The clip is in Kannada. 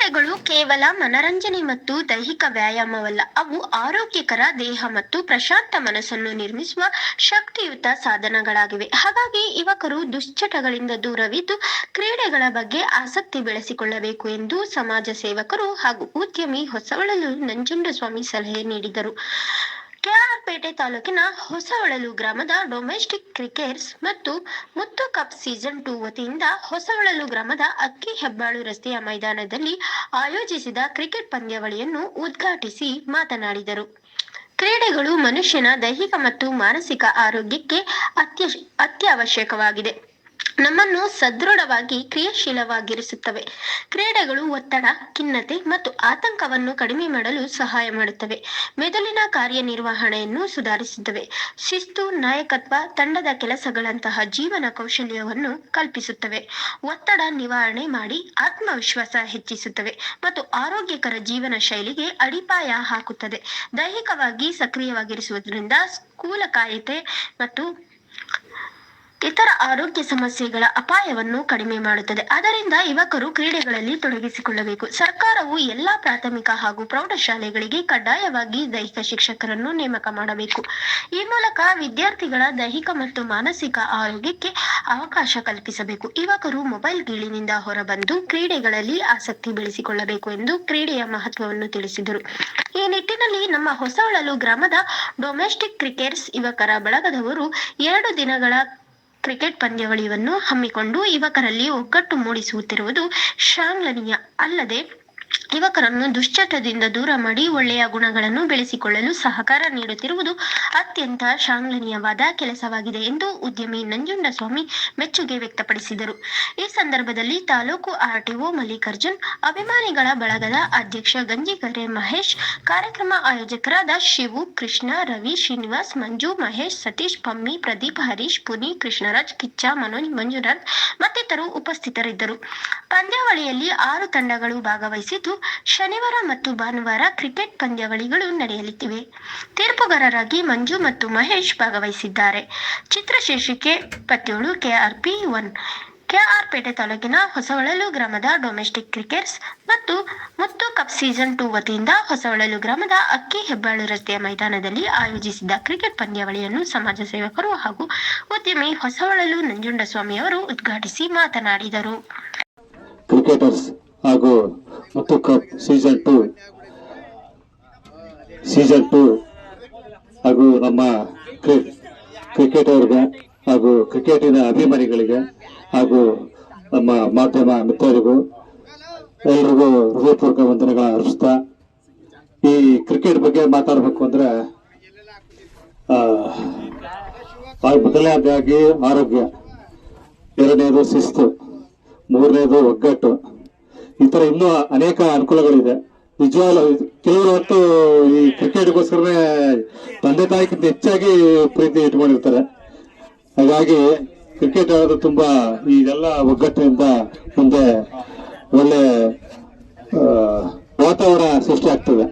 ಕ್ರೀಡೆಗಳು ಕೇವಲ ಮನರಂಜನೆ ಮತ್ತು ದೈಹಿಕ ವ್ಯಾಯಾಮವಲ್ಲ, ಅವು ಆರೋಗ್ಯಕರ ದೇಹ ಮತ್ತು ಪ್ರಶಾಂತ ಮನಸ್ಸನ್ನು ನಿರ್ಮಿಸುವ ಶಕ್ತಿಯುತ ಸಾಧನಗಳಾಗಿವೆ. ಹಾಗಾಗಿ ಯುವಕರು ದುಶ್ಚಟಗಳಿಂದ ದೂರವಿದ್ದು ಕ್ರೀಡೆಗಳ ಬಗ್ಗೆ ಆಸಕ್ತಿ ಬೆಳೆಸಿಕೊಳ್ಳಬೇಕು ಎಂದು ಸಮಾಜ ಸೇವಕರು ಹಾಗೂ ಉದ್ಯಮಿ ಹೊಸವಳಲು ನಂಜುಂಡಸ್ವಾಮಿ ಸಲಹೆ ನೀಡಿದರು. ಕೆಆರ್ಪೇಟೆ ತಾಲೂಕಿನ ಹೊಸವಳಲು ಗ್ರಾಮದ ಡೊಮೆಸ್ಟಿಕ್ ಕ್ರಿಕೆಟರ್ಸ್ ಮತ್ತು ಮುತ್ತು ಕಪ್ ಸೀಸನ್ 2 ವತಿಯಿಂದ ಹೊಸವಳಲು ಗ್ರಾಮದ ಅಕ್ಕಿ ಹೆಬ್ಬಾಳು ರಸ್ತೆಯ ಮೈದಾನದಲ್ಲಿ ಆಯೋಜಿಸಿದ ಕ್ರಿಕೆಟ್ ಪಂದ್ಯಾವಳಿಯನ್ನು ಉದ್ಘಾಟಿಸಿ ಮಾತನಾಡಿದರು. ಕ್ರೀಡೆಗಳು ಮನುಷ್ಯನ ದೈಹಿಕ ಮತ್ತು ಮಾನಸಿಕ ಆರೋಗ್ಯಕ್ಕೆ ಅತ್ಯವಶ್ಯಕವಾಗಿದೆ. ನಮ್ಮನ್ನು ಸದೃಢವಾಗಿ ಕ್ರಿಯಾಶೀಲವಾಗಿರಿಸುತ್ತವೆ. ಕ್ರೀಡೆಗಳು ಒತ್ತಡ, ಖಿನ್ನತೆ ಮತ್ತು ಆತಂಕವನ್ನು ಕಡಿಮೆ ಮಾಡಲು ಸಹಾಯ ಮಾಡುತ್ತವೆ. ಮೆದುಳಿನ ಕಾರ್ಯನಿರ್ವಹಣೆಯನ್ನು ಸುಧಾರಿಸುತ್ತವೆ. ಶಿಸ್ತು, ನಾಯಕತ್ವ, ತಂಡದ ಕೆಲಸಗಳಂತಹ ಜೀವನ ಕೌಶಲ್ಯವನ್ನು ಕಲ್ಪಿಸುತ್ತವೆ. ಒತ್ತಡ ನಿವಾರಣೆ ಮಾಡಿ ಆತ್ಮವಿಶ್ವಾಸ ಹೆಚ್ಚಿಸುತ್ತವೆ ಮತ್ತು ಆರೋಗ್ಯಕರ ಜೀವನ ಶೈಲಿಗೆ ಅಡಿಪಾಯ ಹಾಕುತ್ತದೆ. ದೈಹಿಕವಾಗಿ ಸಕ್ರಿಯವಾಗಿರಿಸುವುದರಿಂದ ಸ್ಥೂಲಕಾಯತೆ ಮತ್ತು ಇತರ ಆರೋಗ್ಯ ಸಮಸ್ಯೆಗಳ ಅಪಾಯವನ್ನು ಕಡಿಮೆ ಮಾಡುತ್ತದೆ. ಆದ್ದರಿಂದ ಯುವಕರು ಕ್ರೀಡೆಗಳಲ್ಲಿ ತೊಡಗಿಸಿಕೊಳ್ಳಬೇಕು. ಸರ್ಕಾರವು ಎಲ್ಲಾ ಪ್ರಾಥಮಿಕ ಹಾಗೂ ಪ್ರೌಢಶಾಲೆಗಳಿಗೆ ಕಡ್ಡಾಯವಾಗಿ ದೈಹಿಕ ಶಿಕ್ಷಕರನ್ನು ನೇಮಕ ಮಾಡಬೇಕು. ಈ ಮೂಲಕ ವಿದ್ಯಾರ್ಥಿಗಳ ದೈಹಿಕ ಮತ್ತು ಮಾನಸಿಕ ಆರೋಗ್ಯಕ್ಕೆ ಅವಕಾಶ ಕಲ್ಪಿಸಬೇಕು. ಯುವಕರು ಮೊಬೈಲ್ ಗೀಳಿನಿಂದ ಹೊರಬಂದು ಕ್ರೀಡೆಗಳಲ್ಲಿ ಆಸಕ್ತಿ ಬೆಳೆಸಿಕೊಳ್ಳಬೇಕು ಎಂದು ಕ್ರೀಡೆಯ ಮಹತ್ವವನ್ನು ತಿಳಿಸಿದರು. ಈ ನಿಟ್ಟಿನಲ್ಲಿ ನಮ್ಮ ಹೊಸವಳಲು ಗ್ರಾಮದ ಡೊಮೆಸ್ಟಿಕ್ ಕ್ರಿಕೆಟರ್ಸ್ ಯುವಕರ ಬಳಗದವರು 2 ದಿನಗಳ ಕ್ರಿಕೆಟ್ ಪಂದ್ಯಾವಳಿಯನ್ನು ಹಮ್ಮಿಕೊಂಡು ಯುವಕರಲ್ಲಿ ಒಗ್ಗಟ್ಟು ಮೂಡಿಸುತ್ತಿರುವುದು ಶ್ಲಾಘನೀಯ. ಅಲ್ಲದೆ ಯುವಕರನ್ನು ದುಶ್ಚಟದಿಂದ ದೂರ ಮಾಡಿ ಒಳ್ಳೆಯ ಗುಣಗಳನ್ನು ಬೆಳೆಸಿಕೊಳ್ಳಲು ಸಹಕಾರ ನೀಡುತ್ತಿರುವುದು ಅತ್ಯಂತ ಶ್ಲಾಘನೀಯವಾದ ಕೆಲಸವಾಗಿದೆ ಎಂದು ಉದ್ಯಮಿ ನಂಜುಂಡಸ್ವಾಮಿ ಮೆಚ್ಚುಗೆ ವ್ಯಕ್ತಪಡಿಸಿದರು. ಈ ಸಂದರ್ಭದಲ್ಲಿ ತಾಲೂಕು ಆರ್ಟಿಒ ಮಲ್ಲಿಕಾರ್ಜುನ್, ಅಭಿಮಾನಿಗಳ ಬಳಗದ ಅಧ್ಯಕ್ಷ ಗಂಜಿಗರೆ ಮಹೇಶ್, ಕಾರ್ಯಕ್ರಮ ಆಯೋಜಕರಾದ ಶಿವು, ಕೃಷ್ಣ, ರವಿ, ಶ್ರೀನಿವಾಸ್, ಮಂಜು, ಮಹೇಶ್, ಸತೀಶ್, ಪಮ್ಮಿ, ಪ್ರದೀಪ್, ಹರೀಶ್, ಪುನಿ, ಕೃಷ್ಣರಾಜ್, ಕಿಚ್ಚ, ಮನೋಜ್, ಮಂಜುನಾಥ್ ಮತ್ತಿತರರು ಉಪಸ್ಥಿತರಿದ್ದರು. ಪಂದ್ಯಾವಳಿಯಲ್ಲಿ 6 ತಂಡಗಳು ಭಾಗವಹಿಸಿದ್ದು ಶನಿವಾರ ಮತ್ತು ಭಾನುವಾರ ಕ್ರಿಕೆಟ್ ಪಂದ್ಯಾವಳಿಗಳು ನಡೆಯಲಿವೆ. ತೀರ್ಪುಗಾರರಾಗಿ ಮಂಜು ಮತ್ತು ಮಹೇಶ್ ಭಾಗವಹಿಸಿದ್ದಾರೆ. ಚಿತ್ರ ಶೀರ್ಷಿಕೆ 27 KRP1. ಕೆಆರ್ಪೇಟೆ ತಾಲೂಕಿನ ಹೊಸವಳಲು ಗ್ರಾಮದ ಡೊಮೆಸ್ಟಿಕ್ ಕ್ರಿಕೆಟರ್ಸ್ ಮತ್ತು ಮುತ್ತು ಕಪ್ ಸೀಸನ್ 2 ವತಿಯಿಂದ ಹೊಸವಳಲು ಗ್ರಾಮದ ಅಕ್ಕಿ ಹೆಬ್ಬಾಳು ರಸ್ತೆಯ ಮೈದಾನದಲ್ಲಿ ಆಯೋಜಿಸಿದ್ದ ಕ್ರಿಕೆಟ್ ಪಂದ್ಯಾವಳಿಯನ್ನು ಸಮಾಜ ಸೇವಕರು ಹಾಗೂ ಉದ್ಯಮಿ ಹೊಸವಳಲು ನಂಜುಂಡಸ್ವಾಮಿ ಅವರು ಉದ್ಘಾಟಿಸಿ ಮಾತನಾಡಿದರು. ಕ್ರಿಕೆಟರ್ಸ್ ಹಾಗೂ ಮುತ್ತು ಕಪ್ ಸೀಸನ್ 2 ಹಾಗೂ ನಮ್ಮ ಕ್ರಿಕೆಟರ್ಗೆ ಹಾಗೂ ಕ್ರಿಕೆಟಿನ ಅಭಿಮಾನಿಗಳಿಗೆ ಹಾಗೂ ನಮ್ಮ ಮಾಧ್ಯಮ ಮಿತ್ರರಿಗೂ ಎಲ್ರಿಗೂ ಹೃದಯಪೂರ್ವಕ ವಂದನೆಗಳ ಅರ್ಪಿಸ್ತಾ, ಈ ಕ್ರಿಕೆಟ್ ಬಗ್ಗೆ ಮಾತಾಡಬೇಕು ಅಂದ್ರೆ ಮೊದಲನೇದಾಗಿ ಆರೋಗ್ಯ, ಎರಡನೇದು ಶಿಸ್ತು, ಮೂರನೇದು ಒಗ್ಗಟ್ಟು, ಈ ತರ ಇನ್ನೂ ಅನೇಕ ಅನುಕೂಲಗಳಿದೆ. ನಿಜವಾಗ್ಲೂ ಕೆಲವರು ಹೊತ್ತು ಈ ಕ್ರಿಕೆಟ್ಗೋಸ್ಕರನೇ ತಂದೆ ತಾಯಿಗಿಂತ ಹೆಚ್ಚಾಗಿ ಪ್ರೀತಿ ಇಟ್ಕೊಂಡಿರ್ತಾರೆ. ಹಾಗಾಗಿ ಕ್ರಿಕೆಟ್ ಆಡೋದು ತುಂಬಾ ಇದೆಲ್ಲ ಒಗ್ಗಟ್ಟಿನಿಂದ ಮುಂದೆ ಒಳ್ಳೆ ವಾತಾವರಣ ಸೃಷ್ಟಿ ಆಗ್ತದೆ.